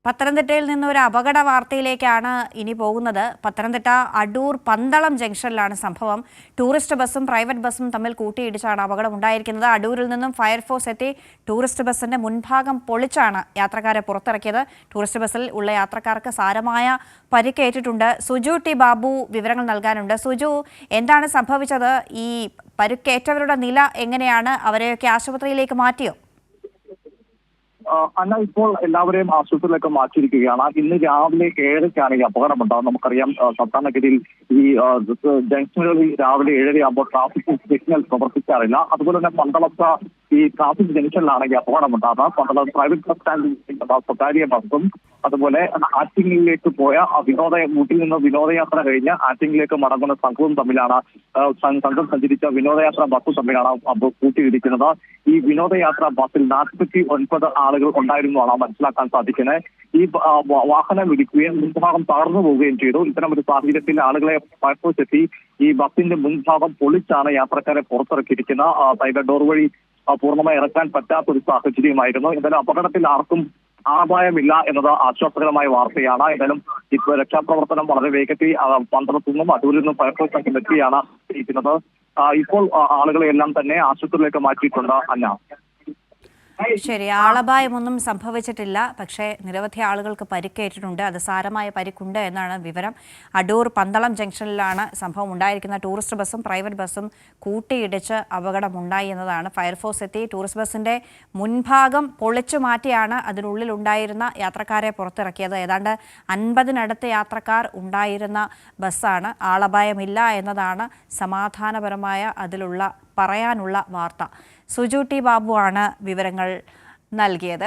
പത്തനംതിട്ടയിൽ നിന്ന് ഒരു അപകട വാർത്തയിലേക്കാണ് ഇനി പോകുന്നത്. പത്തനംതിട്ട അടൂർ പന്തളം ജംഗ്ഷനിലാണ് സംഭവം. ടൂറിസ്റ്റ് ബസ്സും പ്രൈവറ്റ് ബസ്സും തമ്മിൽ കൂട്ടിയിടിച്ചാണ് അപകടം ഉണ്ടായിരിക്കുന്നത്. അടൂരിൽ നിന്നും ഫയർഫോഴ്സ് എത്തി ടൂറിസ്റ്റ് ബസ്സിന്റെ മുൻഭാഗം പൊളിച്ചാണ് യാത്രക്കാരെ പുറത്തിറക്കിയത്. ടൂറിസ്റ്റ് ബസ്സിൽ ഉള്ള യാത്രക്കാർക്ക് സാരമായ പരിക്കേറ്റിട്ടുണ്ട്. സുജു ടി ബാബു വിവരങ്ങൾ നൽകാനുണ്ട്. സുജു, എന്താണ് സംഭവിച്ചത്? ഈ പരിക്കേറ്റവരുടെ നില എങ്ങനെയാണ്? അവരെയൊക്കെ ആശുപത്രിയിലേക്ക് മാറ്റിയോ? അല്ല, ഇപ്പോൾ എല്ലാവരെയും ആശുപത്രിയിലേക്ക് മാറ്റിയിരിക്കുകയാണ്. ഇന്ന് രാവിലെ 7:00-ക്കാണ് ഈ അപകടമുണ്ടാകുന്നത്. നമുക്കറിയാം, സാധാരണഗതിയിൽ ഈ ജംഗ്ഷനുകളിൽ രാവിലെ 7:30 ട്രാഫിക് സിഗ്നൽ പ്രവർത്തിക്കാറില്ല. അതുപോലെ തന്നെ പന്തളത്ത് ഈ ട്രാഫിക് ജംഗ്ഷനിലാണ് ഈ അപകടമുണ്ടാകുന്നത്. പന്തളം പ്രൈവറ്റ് ബസ് സ്റ്റാൻഡിൽ സ്വകാര്യ ബസ്സും അതുപോലെ ആറ്റിങ്ങിലേക്ക് പോയ ഊട്ടിയിൽ നിന്ന് വിനോദയാത്ര കഴിഞ്ഞ് ആറ്റിങ്ങിലേക്ക് മടങ്ങുന്ന സംഘവും തമ്മിലാണ് സംഘം സഞ്ചരിച്ച വിനോദയാത്ര ബസ്സും തമ്മിലാണ് കൂട്ടിയിടിക്കുന്നത്. ഈ വിനോദയാത്ര ബസ്സിൽ 49 ആളുകൾ ഉണ്ടായിരുന്നുമാണ് മനസ്സിലാക്കാൻ സാധിക്കുന്നത്. ഈ വാഹനം ഇടിക്കുകയും മുൻഭാഗം തകർന്നു പോവുകയും ചെയ്തു. ഇത്തരം ഒരു സാഹചര്യത്തിൽ ആളുകളെ ഫയർഫോഴ്സ് എത്തി ഈ ബസ്സിന്റെ മുൻഭാഗം പൊളിച്ചാണ് യാത്രക്കാരെ പുറത്തിറക്കിയിരിക്കുന്നത്. സൈഡ് ഡോർ വഴി പൂർണ്ണമായി ഇറക്കാൻ പറ്റാത്തൊരു സാഹചര്യമായിരുന്നു. എന്തായാലും അപകടത്തിൽ ആർക്കും ആദായമില്ല എന്നത് ആശ്വാസകരമായ വാർത്തയാണ്. എന്തായാലും ഇപ്പോൾ രക്ഷാപ്രവർത്തനം വളരെ വേഗത്തിൽ പന്തളത്തു നിന്നും അടൂരിൽ നിന്നും ഫയർഫോഴ്സ് സംഘം എത്തിയാണ് ഇരിക്കുന്നത്. ഇപ്പോൾ ആളുകളെല്ലാം തന്നെ ആശുപത്രിയിലേക്ക് മാറ്റിയിട്ടുണ്ട്. അന്ന, ശരി, ആളപായമൊന്നും സംഭവിച്ചിട്ടില്ല. പക്ഷേ നിരവധി ആളുകൾക്ക് പരിക്കേറ്റിട്ടുണ്ട്. അത് സാരമായ പരിക്കുണ്ട് എന്നാണ് വിവരം. അടൂർ പന്തളം ജംഗ്ഷനിലാണ് സംഭവം ഉണ്ടായിരിക്കുന്നത്. ടൂറിസ്റ്റ് ബസ്സും പ്രൈവറ്റ് ബസ്സും കൂട്ടിയിടിച്ച് അപകടമുണ്ടായി എന്നതാണ്. ഫയർഫോഴ്സ് എത്തി ടൂറിസ്റ്റ് ബസ്സിന്റെ മുൻഭാഗം പൊളിച്ചു മാറ്റിയാണ് അതിനുള്ളിലുണ്ടായിരുന്ന യാത്രക്കാരെ പുറത്തിറക്കിയത്. ഏതാണ്ട് 50-നടുത്ത് യാത്രക്കാർ ഉണ്ടായിരുന്ന ബസ്സാണ്. ആളപായമില്ല എന്നതാണ് സമാധാനപരമായ പറയാനുള്ള വാർത്ത. സുജു ടി ബാബു ആണ് വിവരങ്ങൾ നൽകിയത്.